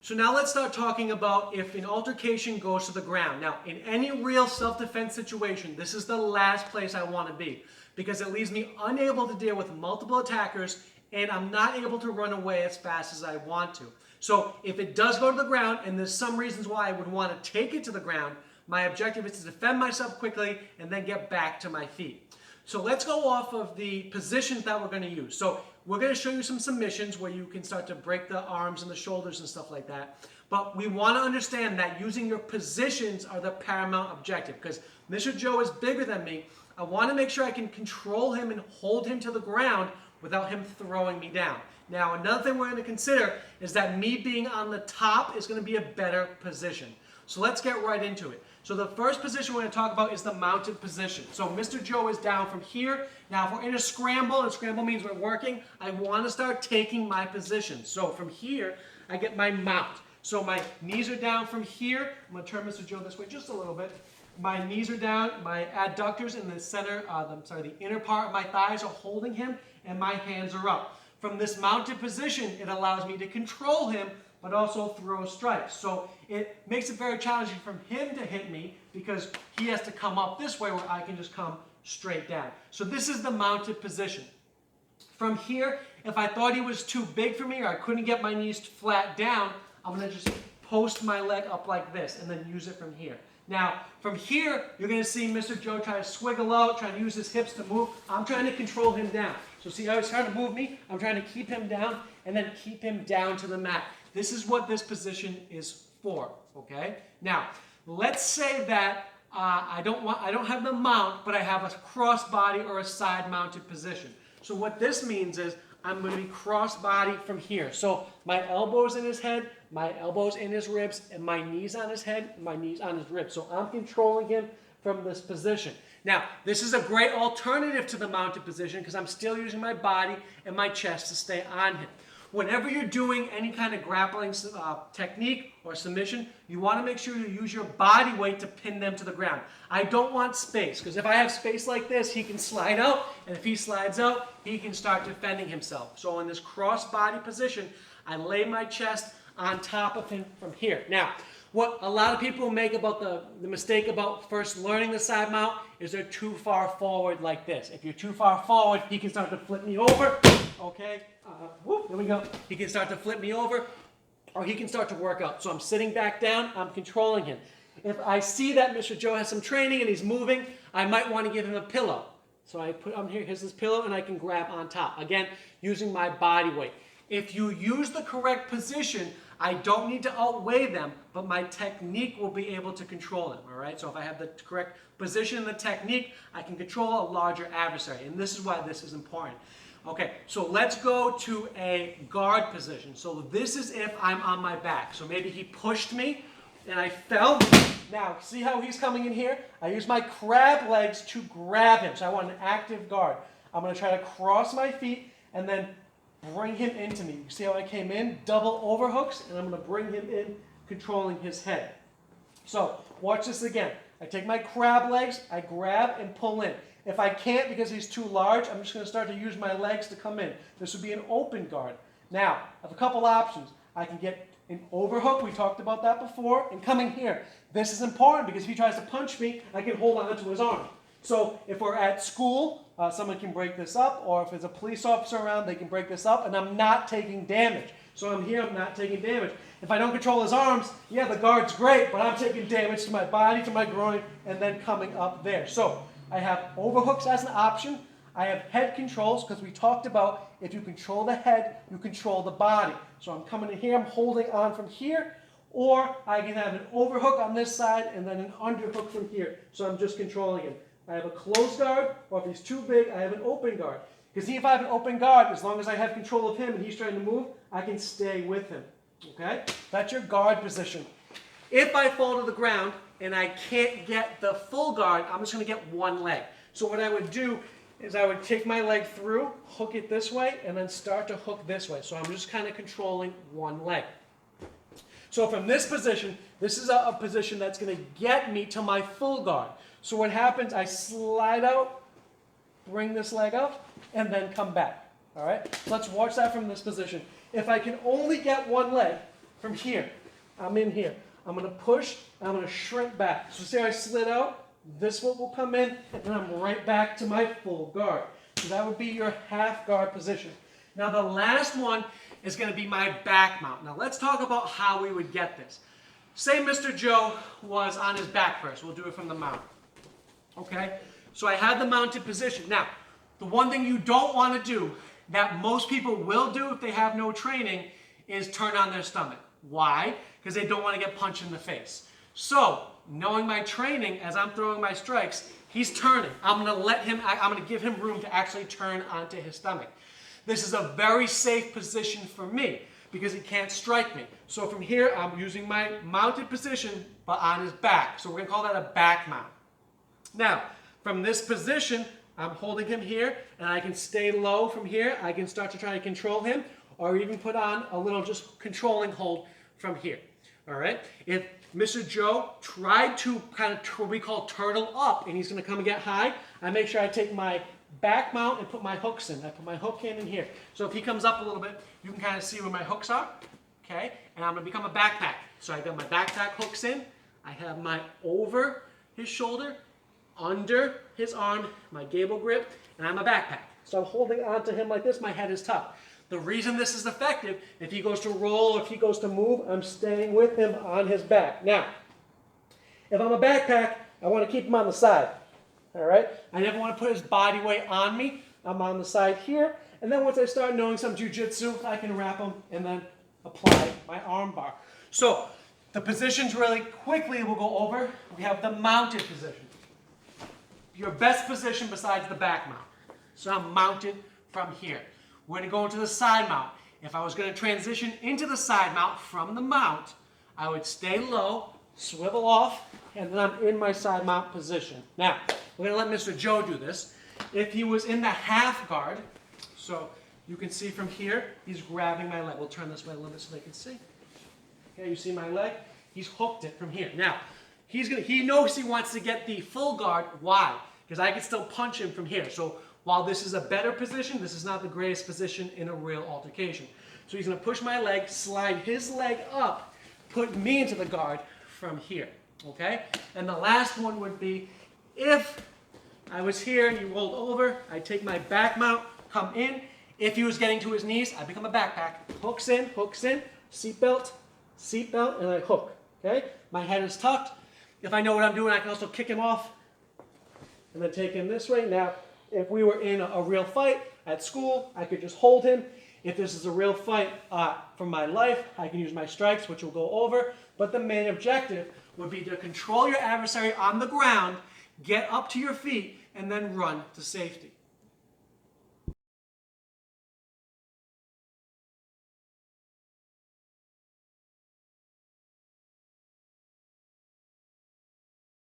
So now let's start talking about if an altercation goes to the ground. Now, in any real self-defense situation, this is the last place I want to be because it leaves me unable to deal with multiple attackers and I'm not able to run away as fast as I want to. So if it does go to the ground, and there's some reasons why I would want to take it to the ground, my objective is to defend myself quickly and then get back to my feet. So let's go off of the positions that we're going to use. So we're going to show you some submissions where you can start to break the arms and the shoulders and stuff like that. But we want to understand that using your positions are the paramount objective because Mr. Joe is bigger than me. I want to make sure I can control him and hold him to the ground without him throwing me down. Now, another thing we're going to consider is that me being on the top is going to be a better position. So let's get right into it. So the first position we're going to talk about is the mounted position. So Mr. Joe is down from here. Now if we're in a scramble, and scramble means we're working, I want to start taking my position. So from here, I get my mount. So my knees are down from here. I'm going to turn Mr. Joe this way just a little bit. My knees are down, my adductors in the center, the inner part of my thighs are holding him, and my hands are up. From this mounted position, it allows me to control him, but also throw strikes. So it makes it very challenging for him to hit me because he has to come up this way where I can just come straight down. So this is the mounted position. From here, if I thought he was too big for me or I couldn't get my knees flat down, I'm going to just post my leg up like this and then use it from here. Now, from here, you're going to see Mr. Joe try to swiggle out, trying to use his hips to move. I'm trying to control him down. So see how he's trying to move me? I'm trying to keep him down and then keep him down to the mat. This is what this position is for, okay? Now, let's say that I don't have the mount, but I have a cross-body or a side-mounted position. So what this means is I'm going to be cross-body from here. So my elbows in his head, my elbows in his ribs, and my knees on his head, my knees on his ribs. So I'm controlling him from this position. Now, this is a great alternative to the mounted position because I'm still using my body and my chest to stay on him. Whenever you're doing any kind of grappling technique or submission, you want to make sure you use your body weight to pin them to the ground. I don't want space, because if I have space like this, he can slide out, and if he slides out, he can start defending himself. So in this cross-body position, I lay my chest on top of him from here. Now, what a lot of people make about the mistake about first learning the side mount is they're too far forward like this. If you're too far forward, he can start to flip me over. Okay, whoop, there we go. He can start to flip me over, or he can start to work out. So I'm sitting back down, I'm controlling him. If I see that Mr. Joe has some training and he's moving, I might want to give him a pillow. So I put him here, here's his pillow, and I can grab on top. Again, using my body weight. If you use the correct position, I don't need to outweigh them, but my technique will be able to control them, all right? So if I have the correct position and the technique, I can control a larger adversary, and this is why this is important. Okay, so let's go to a guard position. So this is if I'm on my back. So maybe he pushed me and I fell. Now, see how he's coming in here? I use my crab legs to grab him. So I want an active guard. I'm going to try to cross my feet and then bring him into me. You see how I came in? Double overhooks, and I'm going to bring him in, controlling his head. So watch this again. I take my crab legs, I grab and pull in. If I can't because he's too large, I'm just going to start to use my legs to come in. This would be an open guard. Now, I have a couple options. I can get an overhook, we talked about that before, and coming here. This is important because if he tries to punch me, I can hold on to his arm. So if we're at school, someone can break this up, or if there's a police officer around, they can break this up, and I'm not taking damage. So I'm here, I'm not taking damage. If I don't control his arms, yeah, the guard's great, but I'm taking damage to my body, to my groin, and then coming up there. So I have overhooks as an option. I have head controls, because we talked about if you control the head, you control the body. So I'm coming in here, I'm holding on from here, or I can have an overhook on this side and then an underhook from here. So I'm just controlling him. I have a closed guard, or if he's too big, I have an open guard. Because if I have an open guard, as long as I have control of him and he's trying to move, I can stay with him. Okay? That's your guard position. If I fall to the ground and I can't get the full guard, I'm just going to get one leg. So what I would do is I would take my leg through, hook it this way, and then start to hook this way. So I'm just kind of controlling one leg. So from this position, this is a position that's going to get me to my full guard. So what happens, I slide out, bring this leg up, and then come back. All right? Let's watch that from this position. If I can only get one leg, from here, I'm in here. I'm going to push, I'm going to shrink back. So say I slid out, this one will come in, and then I'm right back to my full guard. So that would be your half guard position. Now the last one is going to be my back mount. Now let's talk about how we would get this. Say Mr. Joe was on his back first. We'll do it from the mount. Okay? So I had the mounted position. Now, the one thing you don't want to do, that most people will do if they have no training, is turn on their stomach. Why? Because they don't want to get punched in the face. So, knowing my training, as I'm throwing my strikes, he's turning. I'm going to give him room to actually turn onto his stomach. This is a very safe position for me because he can't strike me. So from here, I'm using my mounted position, but on his back. So we're going to call that a back mount. Now, from this position, I'm holding him here, and I can stay low from here. I can start to try to control him, or even put on a little just controlling hold from here. All right? If Mr. Joe tried to kind of what we call turtle up, and he's going to come and get high, I make sure I take my back mount and put my hooks in. I put my hook in here. So if he comes up a little bit, you can kind of see where my hooks are. Okay? And I'm going to become a backpack. So I got my backpack hooks in. I have my over his shoulder, under his arm, my gable grip, and I'm a backpack. So I'm holding onto him like this. My head is tucked. The reason this is effective, if he goes to roll or if he goes to move, I'm staying with him on his back. Now, if I'm a backpack, I want to keep him on the side. All right? I never want to put his body weight on me. I'm on the side here. And then once I start knowing some jiu-jitsu, I can wrap him and then apply my arm bar. So the positions really quickly we'll go over. We have the mounted position. Your best position besides the back mount. So I'm mounted from here. We're going to go into the side mount. If I was going to transition into the side mount from the mount, I would stay low, swivel off, and then I'm in my side mount position. Now, we're going to let Mr. Joe do this. If he was in the half guard, so you can see from here, he's grabbing my leg. We'll turn this way a little bit so they can see. Okay, you see my leg? He's hooked it from here. Now, he knows he wants to get the full guard. Why? Because I can still punch him from here. So while this is a better position, this is not the greatest position in a real altercation. So he's going to push my leg, slide his leg up, put me into the guard from here. Okay? And the last one would be if I was here and he rolled over, I take my back mount, come in. If he was getting to his knees, I become a backpack. Hooks in, seatbelt, and I hook. Okay? My head is tucked. If I know what I'm doing, I can also kick him off and then take him this way. Now, if we were in a real fight at school, I could just hold him. If this is a real fight for my life, I can use my strikes, which we'll go over. But the main objective would be to control your adversary on the ground, get up to your feet, and then run to safety.